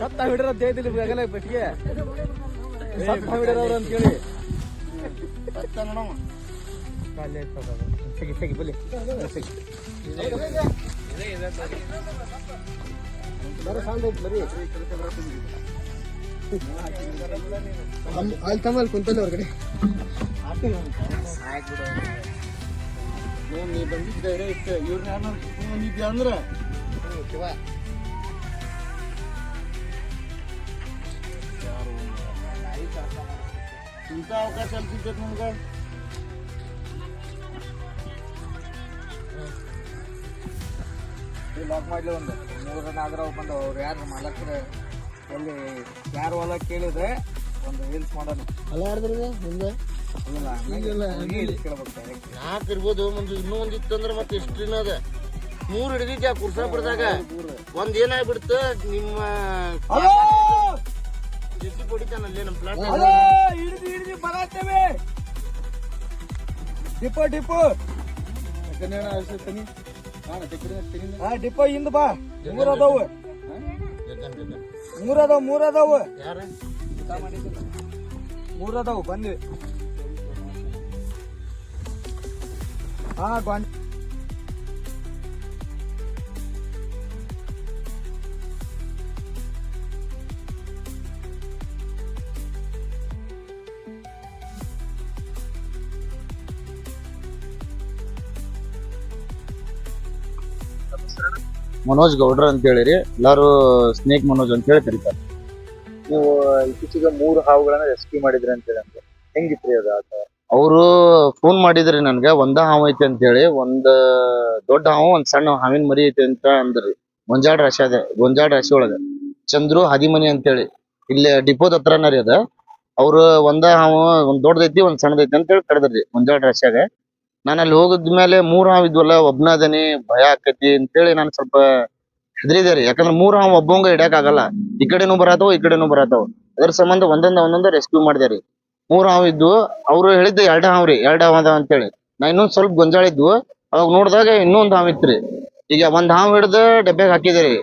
ಸತ್ತ ಹಿಡಿರ ಅಂತ ಹೇಳ್ತಿಲ್ಲ ಆಗಲ್ಲ ಬೆಟ್ಟಿಗೆ ಸತ್ತ ಹಿಡಿರವ್ರು ಅಂತ ಕೇಳಿ ಸಗಿ ಸಗಿ ಬಲಿ ಅಲ್ಲಿ ತಮ್ಮಲ್ಲಿ ಕುಂತಲ್ಲಿ ಹೊರಗಡೆ ನೀ ಬಂದಿದ್ದೆ ಇಷ್ಟ ಇವ್ರನ್ನ ಯಾರು ಬಂದಿದ್ಯಾ ಅಂದ್ರ ಇಂಥ ಅವಕಾಶ ಅಲ್ಲಿ ಸಿಗ್ತೈತೆ ನಮ್ಗೆ ಲಾಕ್ ಮಾಡ್ಲಿ ಒಂದು 3 ಜನ ಆದ್ರ ಬಂದು ಅವ್ರು ಯಾರು ಮಾಲಕ್ರ ಎಲ್ಲಿ ಯಾರು ಹೊಲ ಕೇಳಿದ್ರೆ ಒಂದು ರೀಲ್ಸ್ ಮಾಡೋಣ ಅಲ್ಲ ಯಾರ್ದ್ರದ ಮುಂದೆ ನಾಲ್ಕು ಇರ್ಬೋದು ಇನ್ನೂ ಒಂದಿತ್ತು ಅಂದ್ರೆ ಮತ್ತೆ ಎಷ್ಟು ದಿನ ಅದ 3 ಹಿಡಿದಿದ್ಯಾ ಕುರ್ಸಾಪುರದಾಗ ಒಂದ್ ಏನಾಗ್ಬಿಡ್ತ ನಿಮ್ಮ ಜೆಸಿ ಹೊಡಿತಾನಲ್ಲಿ ನಮ್ಮ ಪ್ಲಾಟ್ ಹಿಡಿದು ಬರತ್ತೇವೆ ಡಿಪೋ ಡಿಪೋ ಡಿಪೋ ಹಿಂದ್ ಬಾ ಮೂರದವು ಯಾರ ಮೂರದವು ಬಂದ್ವಿ ಹಾ ಗೊಂಡ್ ಮನೋಜ್ ಗೌಡ್ರ ಅಂತ ಹೇಳಿರಿ ಎಲ್ಲಾರು ಸ್ನೇಕ್ ಮನೋಜ್ ಅಂತ ಹೇಳಿ ಕರೀತಾರೆ. ನೀವು ಇತ್ತೀಚೆಗೆ 3 ಹಾವುಗಳನ್ನ ರೆಸ್ಕ್ಯೂ ಮಾಡಿದ್ರಿ ಅಂತ ಹೇಳಿ ಅಂತ ಹೆಂಗಿತ್ರಿ ಅದು? ಅವರು ಫೋನ್ ಮಾಡಿದ್ರಿ ನನ್ಗ ಒಂದ ಹಾವು ಐತಿ ಅಂತ ಹೇಳಿ, ಒಂದ್ ದೊಡ್ಡ ಹಾವು ಒಂದ್ ಸಣ್ಣ ಹಾವಿನ ಮರಿ ಐತಿ ಅಂತ ಅಂದ್ರಿ. ಗೊಂಜಾಳ ರಾಶಿ ಒಳಗ ಚಂದ್ರು ಹದಿಮನಿ ಅಂತ ಹೇಳಿ ಇಲ್ಲಿ ಡಿಪೋದ ಹತ್ರನ ರೀ ಅದ. ಅವ್ರು ಒಂದ ಹಾವು ಒಂದ್ ದೊಡ್ಡದೈತಿ ಒಂದ್ ಸಣ್ಣದೈತಿ ಅಂತ ಹೇಳಿ ಕರೆದ್ರಿ ಗೊಂಜಾಳ ರಾಶಿಯಾಗ. ನಾನು ಅಲ್ಲಿ ಹೋಗಿದ್ಮೇಲೆ 3 ಹಾವು ಇದ್ವಲ್ಲ, ಒಬ್ನ ಅದನಿ ಭಯ ಆಕತಿ ಅಂತೇಳಿ ನಾನು ಸ್ವಲ್ಪ ಹೆದರಿದೆ ರೀ. ಯಾಕಂದ್ರೆ 3 ಹಾವು ಒಬ್ಬಂಗ ಹಿಡ್ಯಾಕ್ ಆಗಲ್ಲ, ಈ ಕಡೆನೂ ಬರತಾವ ಈ ಕಡೆನೂ ಬರತಾವ. ಅದ್ರ ಸಂಬಂಧ ಒಂದೊಂದ ರೆಸ್ಕ್ಯೂ ಮಾಡಿದೆ ರೀ. 3 ಹಾವು ಇದ್ವು. ಅವ್ರು ಹೇಳಿದ್ದು 2 ಹಾವು ರೀ, 2 ಹಾವು ಅದಾವ ಅಂತೇಳಿ. ನಾ ಇನ್ನೊಂದ್ ಸ್ವಲ್ಪ ಗೊಂಜಾಳ ಇದ್ವು, ಅವಾಗ ನೋಡಿದಾಗ ಇನ್ನೊಂದ್ ಹಾವು ಇತ್ರಿ. ಈಗ ಒಂದ್ ಹಾವು ಹಿಡ್ದು ಡಬ್ಬ್ಯಾಗ ಹಾಕಿದೆ ರೀ,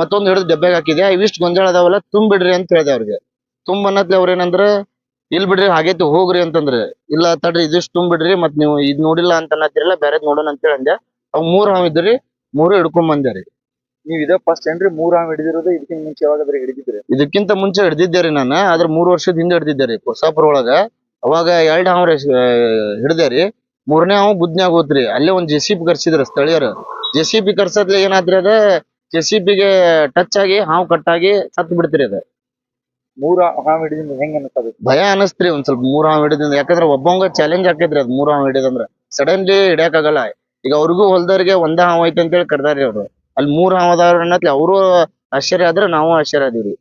ಮತ್ತೊಂದ್ ಹಿಡ್ದು ಡಬ್ಬ್ಯಾಗ ಹಾಕಿದೆ. ಇವಿಷ್ಟು ಗೊಂಜಾಳ ಅದಾವಲ್ಲ ತುಂಬಿಡ್ರಿ ಅಂತ ಹೇಳಿದೆ ಅವ್ರಿಗೆ. ಅನ್ನತ್ಲೆ ಅವ್ರ ಏನಂದ್ರ ಇಲ್ ಬಿಡ್ರಿ ಹಾಗೈತಿ ಹೋಗ್ರಿ ಅಂತಂದ್ರೆ, ಇಲ್ಲ ತಡ್ರಿ ಇದಿಷ್ಟು ತುಂಬಿಡ್ರಿ ಮತ್ ನೀವು ಇದ್ ನೋಡಿಲ್ಲ ಅಂತ ಅನ್ನತ್ತಿರಲ್ಲ, ಬ್ಯಾರೆದ್ ನೋಡೋಣ ಅಂತ ಹೇಳಿ ಅಂದೆ. ಅವ್ 3 ಹಾವು ಇದ್ರಿ, 3 ಹಿಡ್ಕೊಂಡ್ ಬಂದೆ ರೀ. ನೀವ್ ಇದ ಫಸ್ಟ್ ಏನ್ರಿ 3 ಹಾವು ಹಿಡಿದಿರೋದು? ಇದಕ್ಕಿಂತ ಮುಂಚೆ ಯಾವಾಗಾದ್ರೂ ಹಿಡಿದಿದ್ರಿ? ಇದಕ್ಕಿಂತ ಮುಂಚೆ ಹಿಡ್ದಿದ್ದೆ ರೀ ನಾನು, ಆದ್ರೆ 3 ವರ್ಷದ ಹಿಂದೆ ಹಿಡ್ದಿದ್ದೆ ರೀ ಕುರ್ಸಾಪುರ ಒಳಗ. ಅವಾಗ 2 ಹಾವು ಹಿಡ್ದೆ ರೀ. 3ನೇ ಹಾವು ಬುದ್ನ್ಯಾಗ ಹೋತ್ರಿ. ಅಲ್ಲೇ ಒಂದ್ ಜೆಸಿಬಿ ಕರ್ಸಿದ್ರ ಸ್ಥಳೀಯರು. ಜೆಸಿಬಿ ಕರ್ಸದ್ಲೆ ಏನಾದ್ರಿ ಅದ, ಜೆಸಿಬಿಗೆ ಟಚ್ ಆಗಿ ಹಾವು ಕಟ್ಟಾಗಿ ಸತ್ ಬಿಡ್ತೀರಿ ಅದ. 3 ಹಾವು ಹಿಡಿದಿಂದ ಹೆಂಗ ಅನ್ಸದ? ಭಯ ಅನಸ್ತ್ರಿ ಒಂದ್ ಸ್ವಲ್ಪ 3 ಹಾವು ಹಿಡಿದಿಂದ. ಯಾಕಂದ್ರೆ ಒಬ್ಬಂಗ ಚಾಲೆಂಜ್ ಆಕೈತ್ರಿ ಅದ್ 3 ಹಾವು ಹಿಡಿದಂದ್ರ ಸಡನ್ಲಿ ಹಿಡಿಯಾಕ್ ಆಗಲ್ಲ. ಈಗ ಅವ್ರಿಗೂ ಹೊಲ್ದವ್ರಿಗೆ ಒಂದ ಹಾವು ಐತಿ ಅಂತೇಳಿ ಕರ್ದಾರಿ ಅವ್ರು. ಅಲ್ಲಿ 3 ಹಾವು ಅದಾವ್ರಿ ಅನ್ನತ್ಲಿ ಅವರು ಆಶ್ಚರ್ಯ ಆದ್ರೆ ನಾವು ಆಶ್ಚರ್ಯ ಅದೀವ್ರಿ.